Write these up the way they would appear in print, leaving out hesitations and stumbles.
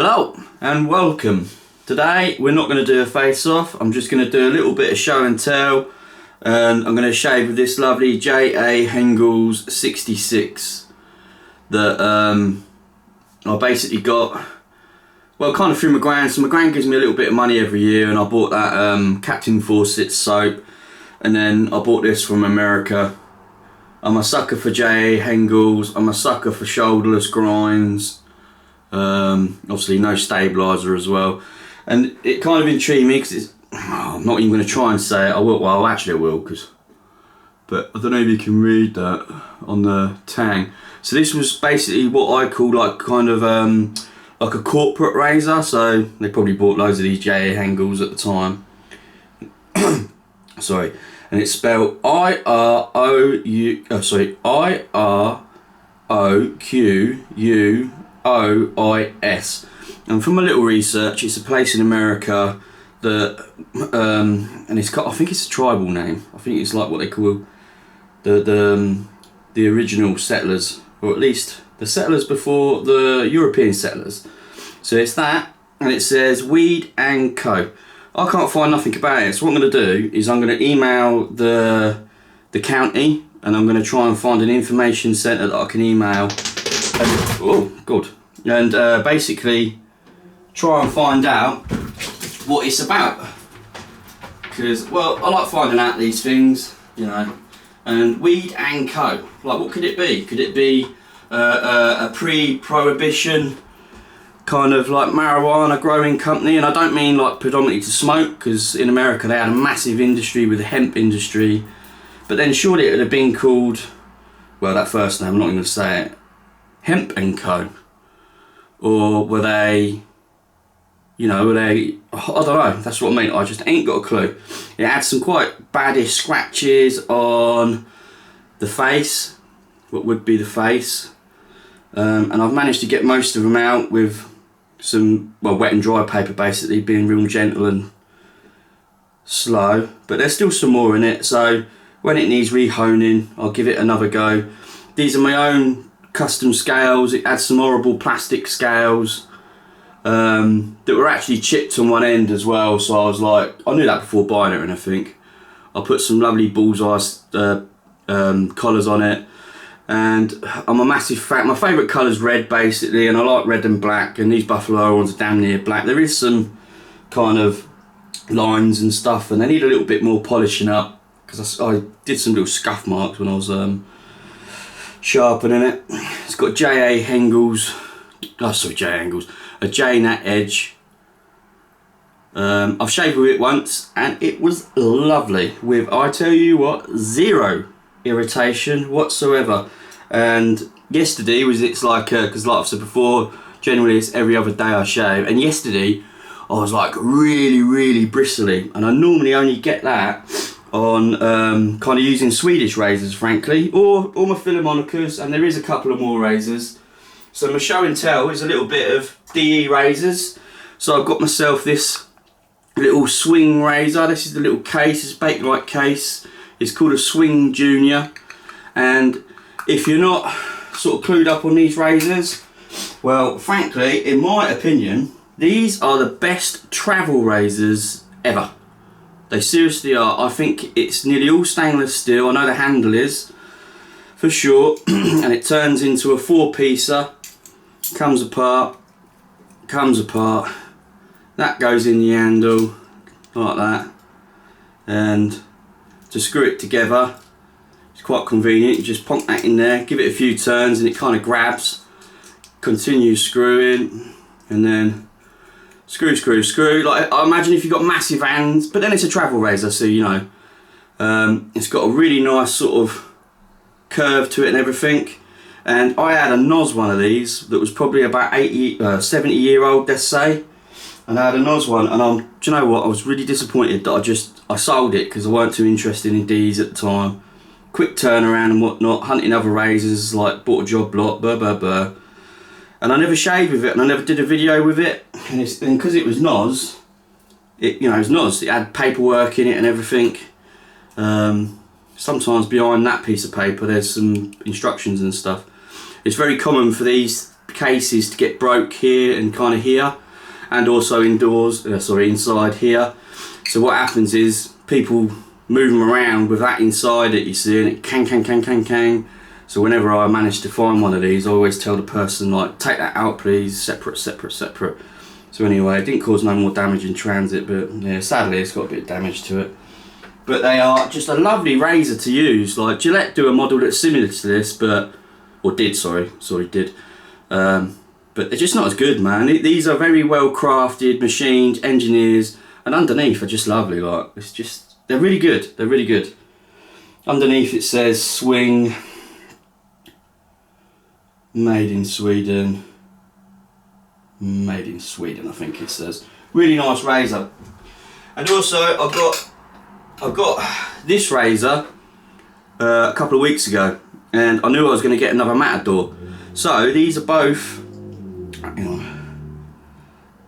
Hello and welcome. Today we're not going to do a face-off, I'm just going to do a little bit of show and tell, and I'm going to shave with this lovely J.A Henckels 66 that I basically got, well, kind of through my Gran. So my Gran gives me a little bit of money every year, and I bought that Capt Fawcetts soap, and then I bought this from America. I'm a sucker for J.A Henckels, I'm a sucker for shoulderless grinds. Obviously no stabiliser as well, and it kind of intrigued me because I'm not even going to try and say it. I will, well actually I will, but I don't know if you can read that on the tang. So this was basically what I call like kind of like a corporate razor. So they probably bought loads of these J.A Henckels at the time. Sorry, and it's spelled IROQUOIS, and from a little research, it's a place in America that and it's got, I think it's a tribal name. I think it's like what they call the original settlers, or at least the settlers before the European settlers. So it's that, and it says Weed and Co. I can't find nothing about it, so what I'm going to do is I'm going to email the county, and I'm going to try and find an information centre that I can email, and, oh god, and basically try and find out what it's about, because, well, I like finding out these things, you know. And Weed and Co, like, what could it be? Could it be a pre-prohibition kind of like marijuana growing company? And I don't mean like predominantly to smoke, because in America they had a massive industry with the hemp industry, but then surely it would have been called, well, that first name, I'm not even going to say it, Hemp and Co. Or were they, you know, I don't know, that's what I mean, I just ain't got a clue. It had some quite baddish scratches on the face, what would be the face, and I've managed to get most of them out with some, well, wet and dry paper, basically, being real gentle and slow, but there's still some more in it, so when it needs rehoning I'll give it another go. These are my own custom scales. It had some horrible plastic scales that were actually chipped on one end as well, so I was like, I knew that before buying it, and I think I put some lovely bullseye collars on it. And I'm a massive fan. My favourite colour's red, basically, and I like red and black, and these buffalo ones are damn near black. There is some kind of lines and stuff, and they need a little bit more polishing up, because I did some little scuff marks when I was sharpening it. It's got J.A Henckels, oh sorry, J.A Henckels, a Jnat edge. I've shaved with it once, and it was lovely, with, I tell you what, zero irritation whatsoever. And yesterday was, it's like, because like I've said before, generally it's every other day I shave, and yesterday I was like really bristly, and I normally only get that on kind of using Swedish razors, frankly, or my Philharmonicas, and there is a couple of more razors. So my show and tell is a little bit of DE razors. So I've got myself this little swing razor. This is the little case, it's Bakelite case. It's called a Swing Junior, and if you're not sort of clued up on these razors, well, frankly, in my opinion, these are the best travel razors ever. They seriously are. I think it's nearly all stainless steel. I know the handle is, for sure, and it turns into a 4-piecer, comes apart, that goes in the handle, like that, and to screw it together, it's quite convenient. You just pump that in there, give it a few turns, and it kind of grabs, continue screwing, and then screw. Like, I imagine if you've got massive hands, but then it's a travel razor, so you know, it's got a really nice sort of curve to it and everything. And I had a Nos one of these that was probably about 70-year-old, let's say. And I had a Nos one, and do you know what? I was really disappointed that I sold it, because I weren't too interested in D's at the time. Quick turnaround and whatnot, hunting other razors, like bought a job lot, and I never shaved with it, and I never did a video with it. And because it was Nos, it was Nos. It had paperwork in it and everything. Sometimes behind that piece of paper, there's some instructions and stuff. It's very common for these cases to get broke here and kind of here, and also indoors, inside here. So what happens is people move them around with that inside it, you see, and it kang. So whenever I manage to find one of these, I always tell the person, like, take that out please, separate. So anyway, it didn't cause no more damage in transit, but yeah, sadly it's got a bit of damage to it. But they are just a lovely razor to use. Like, Gillette do a model that's similar to this, but, or did, sorry, did. But they're just not as good, man. These are very well crafted, machined, engineers, and underneath are just lovely. Like, it's just, they're really good. They're really good. Underneath it says Swing, made in Sweden. Made in Sweden, I think it says. Really nice razor. And also, I've got this razor a couple of weeks ago, and I knew I was going to get another Matador. So these are both,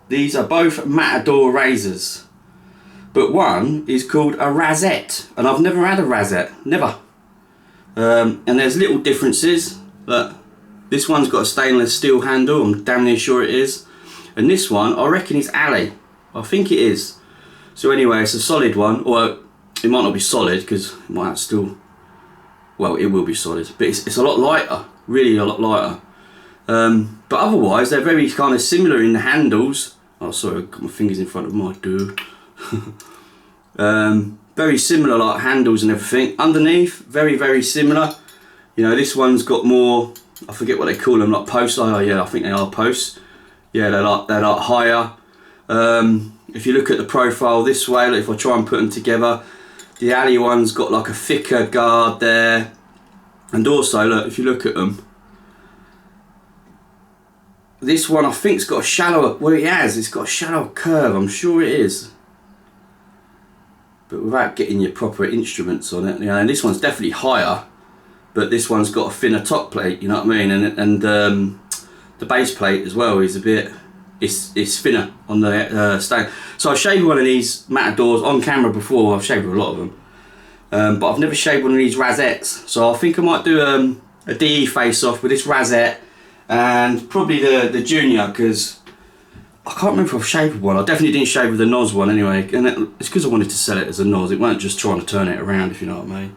these are both Matador razors, but one is called a Razette, and I've never had a Razette, never. And there's little differences. Look, this one's got a stainless steel handle, I'm damn near sure it is, and this one I reckon is alley. I think it is. So anyway, it's a solid one, or it might not be solid because it might still, well, it will be solid, but it's a lot lighter, really a lot lighter. But otherwise they're very kind of similar in the handles. Oh sorry, I've got my fingers in front of my door. Very similar, like handles and everything. Underneath, very similar. You know, this one's got more, I forget what they call them, like posts. Oh yeah, I think they are posts. Yeah, they're like higher. If you look at the profile this way, like if I try and put them together, the alley one's got like a thicker guard there, and also look, if you look at them, this one I think's got a shallower, well it has, it's got a shallower curve, I'm sure it is, but without getting your proper instruments on it, you know, and this one's definitely higher, but this one's got a thinner top plate, you know what I mean, and the base plate as well is a bit, it's thinner on the stain. So I've shaved one of these Matadors on camera before. I've shaved a lot of them, but I've never shaved one of these Razettes. So I think I might do a DE face off with this Razette and probably the Junior, because I can't remember if I've shaved one. I definitely didn't shave with the Noz one anyway, and it's because I wanted to sell it as a Noz. It weren't just trying to turn it around, if you know what I mean.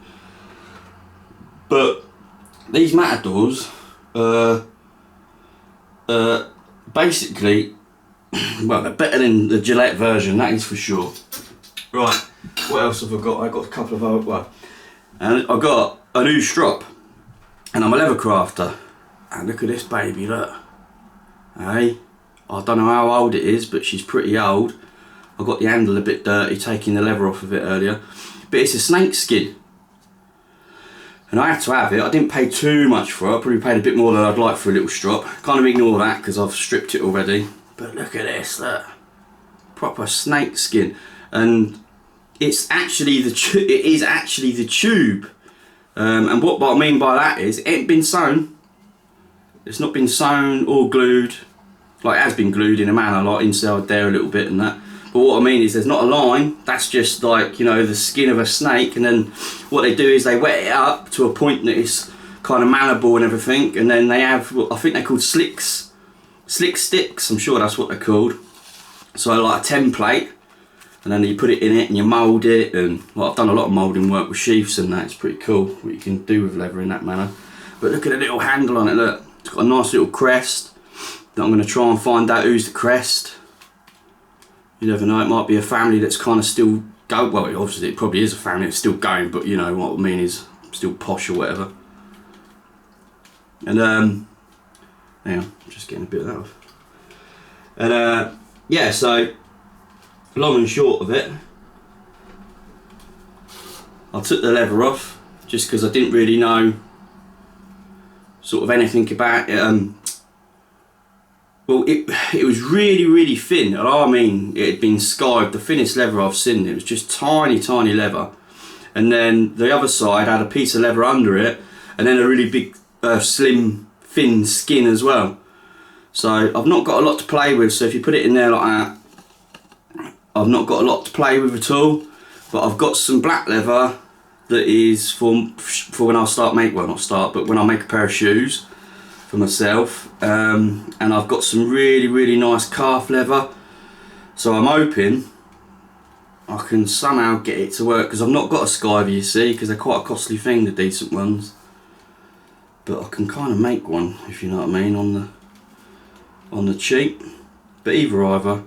But these Matadors, basically, well, they're better than the Gillette version, that is for sure. Right, what else have I got? I've got a couple of other, well, and I've got a new strop, and I'm a leather crafter, and look at this baby, look. Hey, I don't know how old it is, but she's pretty old. I got the handle a bit dirty, taking the leather off of it earlier, but it's a snake skin. And I had to have it. I didn't pay too much for it. I probably paid a bit more than I'd like for a little strop. Kind of ignore that because I've stripped it already. But look at this, look. Proper snake skin. And it's actually it is actually the tube. And what I mean by that is it ain't been sewn. It's not been sewn or glued. Like it has been glued in a manner, like inside there a little bit and that. But what I mean is there's not a line, that's just like, you know, the skin of a snake, and then what they do is they wet it up to a point that it's kind of malleable and everything, and then they have, I think they're called slick sticks, I'm sure that's what they're called. So like a template, and then you put it in it and you mould it, and well, I've done a lot of moulding work with sheaths and that, it's pretty cool what you can do with leather in that manner. But look at the little handle on it, look, it's got a nice little crest, that I'm going to try and find out who's the crest. You never know, it might be a family that's kind of still going, well obviously it probably is a family that's still going, but you know what I mean is still posh or whatever. And hang on, just getting a bit of that off. And yeah, so long and short of it, I took the leather off just because I didn't really know sort of anything about it. Well, it was really thin, and I mean it had been skived, the thinnest leather I've seen. It was just tiny leather, and then the other side had a piece of leather under it, and then a really big slim thin skin as well. So I've not got a lot to play with, so if you put it in there like that, I've not got a lot to play with at all. But I've got some black leather that is for when I start make, well not start, but when I make a pair of shoes. for myself, and I've got some really nice calf leather, so I'm hoping I can somehow get it to work, because I've not got a Skyver, you see, because they're quite a costly thing, the decent ones, but I can kind of make one, if you know what I mean, on the cheap. But either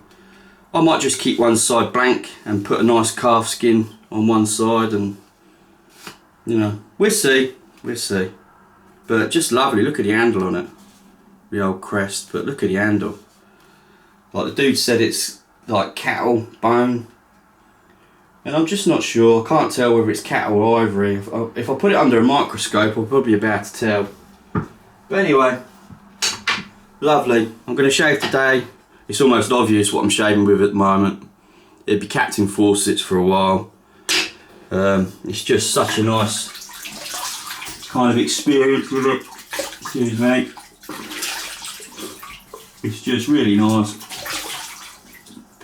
I might just keep one side blank and put a nice calf skin on one side, and you know, we'll see. But just lovely. Look at the handle on it, the old crest. But look at the handle. Like the dude said, it's like cattle bone, and I'm just not sure. I can't tell whether it's cattle or ivory. If I put it under a microscope, I'll probably be able to tell. But anyway, lovely. I'm going to shave today. It's almost obvious what I'm shaving with at the moment. It'd be Capt Fawcetts for a while. It's just such a nice kind of experience with it. Excuse me. It's just really nice.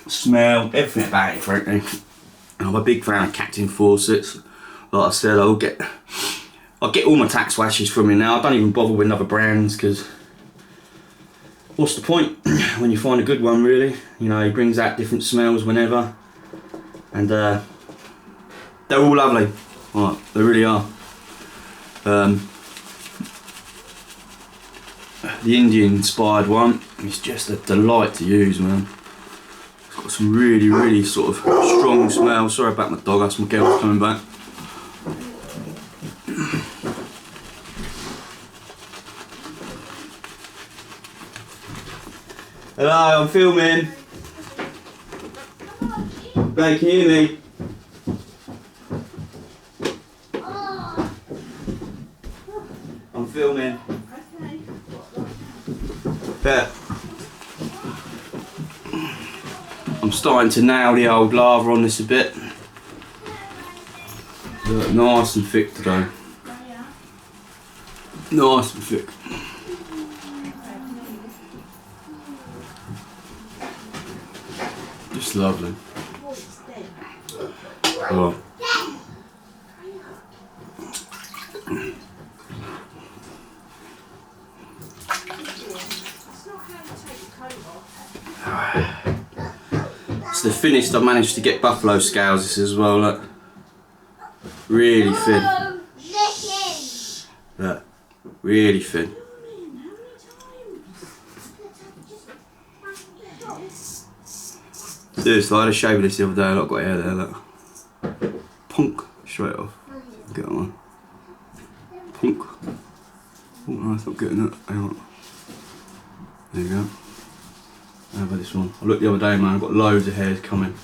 Smell, everything about it, frankly. I'm a big fan of Capt Fawcetts. Like I said, I'll get all my tax washes from me now. I don't even bother with other brands, because what's the point when you find a good one, really? You know, he brings out different smells whenever, and they're all lovely. Right, they really are. The Indian inspired one is just a delight to use, man. It's got some really sort of strong smell. Sorry about my dog, that's my girl coming back. Hello, I'm filming. Hey, can you hear me? I'm filming. There. I'm starting to nail the old lather on this a bit. Look, nice and thick today. Nice and thick. Just lovely. Oh. It's the thinnest I've managed to get buffalo scales this as well, look. Really thin. Look, really thin. Seriously, I had a shave of this the other day, I've got hair there, look. Punk, straight off. Get on one. Punk. Oh no, it's not getting it. Hang on. There you go. How about this one? I looked the other day, man, I've got loads of hairs coming.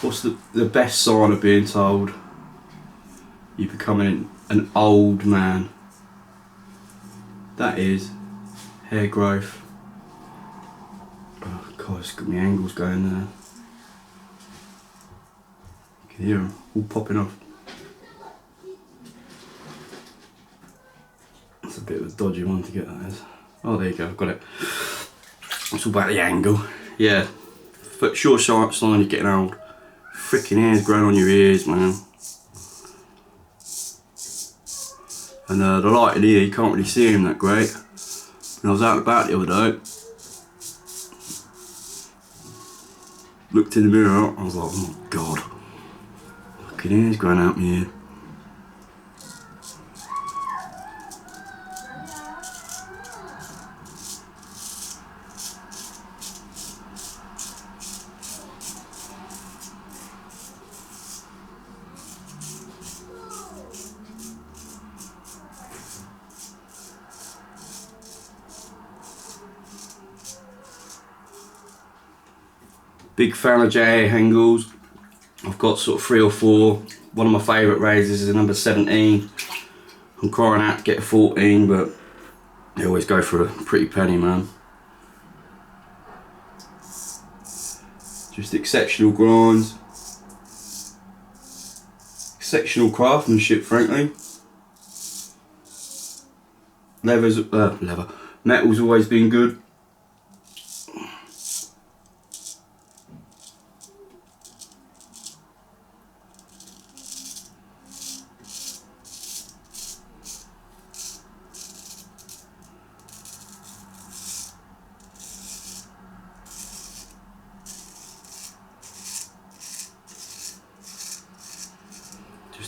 What's the best sign of being told you're becoming an old man? That is hair growth. Oh god, it's got my angles going there. You can hear them all popping off. That's a bit of a dodgy one to get, that is. Oh, there you go, I've got it. It's all about the angle. Yeah, sure sign you're getting old. Freaking hairs growing on your ears, man. And the light in here, you can't really see him that great. When I was out and about the other day, looked in the mirror, I was like, oh my god. Fucking hairs growing out my ear. Big fan of J.A Henckels. I've got sort of 3 or 4. One of my favourite razors is a number 17. I'm crying out to get a 14, but they always go for a pretty penny, man. Just exceptional grinds. Exceptional craftsmanship, frankly. Metal's always been good.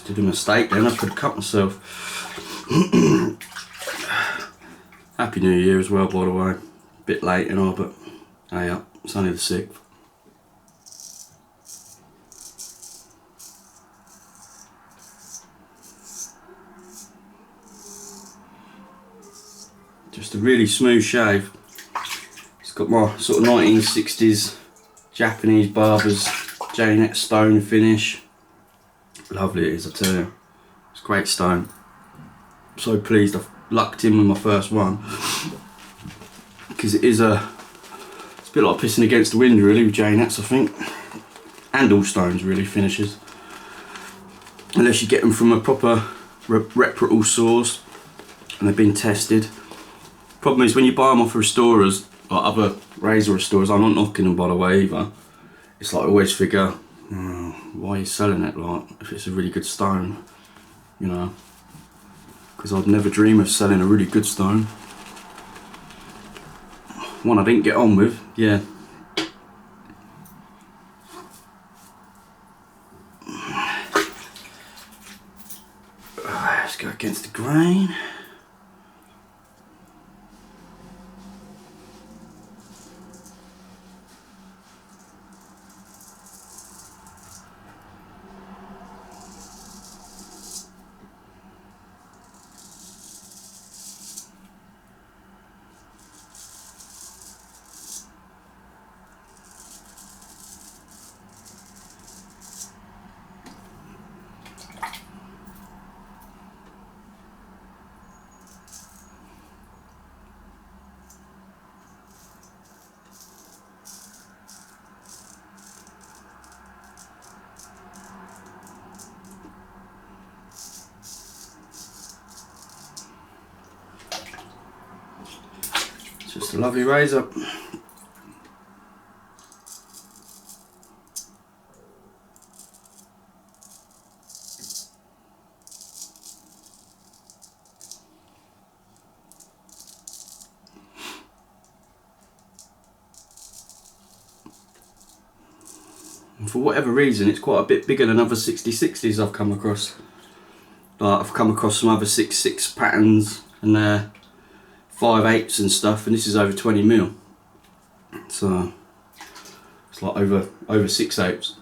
Did a mistake then, I could have cut myself. Happy New Year as well, by the way. Bit late and all, but hey up, it's only the 6th. Just a really smooth shave. It's got my sort of 1960s Japanese barbers Jnat stone finish. Lovely it is, I tell you. It's a great stone. I'm so pleased I've lucked in with my first one, because it's a bit like pissing against the wind really with Jnats, I think, and all stones really, finishes, unless you get them from a proper reputable source and they've been tested. Problem is when you buy them off restorers or other razor restorers, I'm not knocking them by the way either, it's like I always figure, why are you selling it, like, if it's a really good stone, you know, because I'd never dream of selling a really good stone. One I didn't get on with, yeah. Let's go against the grain. Just a lovely razor. And for whatever reason, it's quite a bit bigger than other 6060s I've come across. Like, I've come across some other 6.6 patterns and they're 5/8 and stuff, and this is over 20mm. So it's like over 6/8.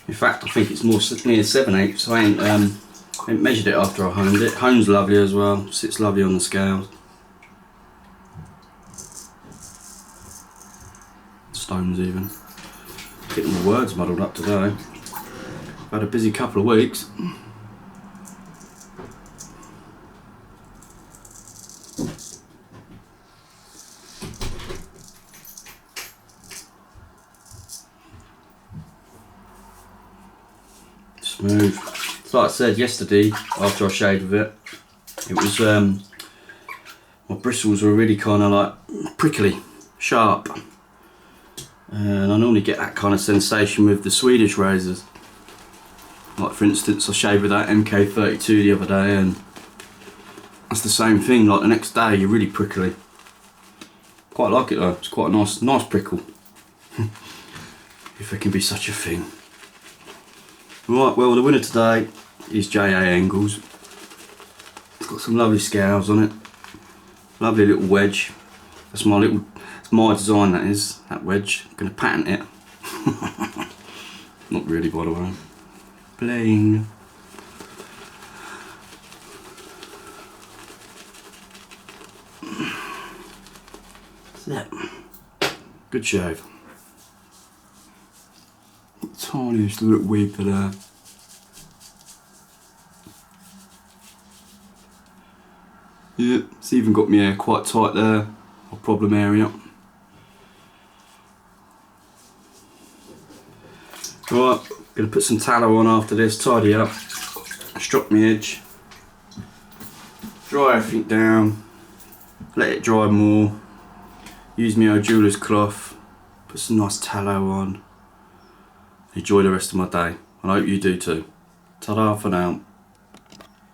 In fact, I think it's more near 7/8, so I ain't measured it after I honed it. Hone's lovely as well, sits lovely on the scales. Stones even. Getting my words muddled up today. I've had a busy couple of weeks. Smooth. So like I said yesterday, after I shaved with it, it was my bristles were really kind of like prickly, sharp, and I normally get that kind of sensation with the Swedish razors. Like for instance, I shaved with that MK32 the other day, and that's the same thing. Like the next day, you're really prickly. Quite like it though. It's quite a nice prickle, if there can be such a thing. Right, well the winner today is J.A Henckels. It's got some lovely scales on it. Lovely little wedge. It's my design, that is, that wedge. I'm going to patent it. Not really, by the way. Bling. That's it. Good shave. Tiniest little weeper there. Yeah, it's even got my hair quite tight there, a problem area. Right, gonna put some tallow on after this, tidy up, strop my edge. dry everything down, let it dry more, use my old jeweller's cloth, put some nice tallow on, enjoy the rest of my day, and I hope you do too. Ta-da for now.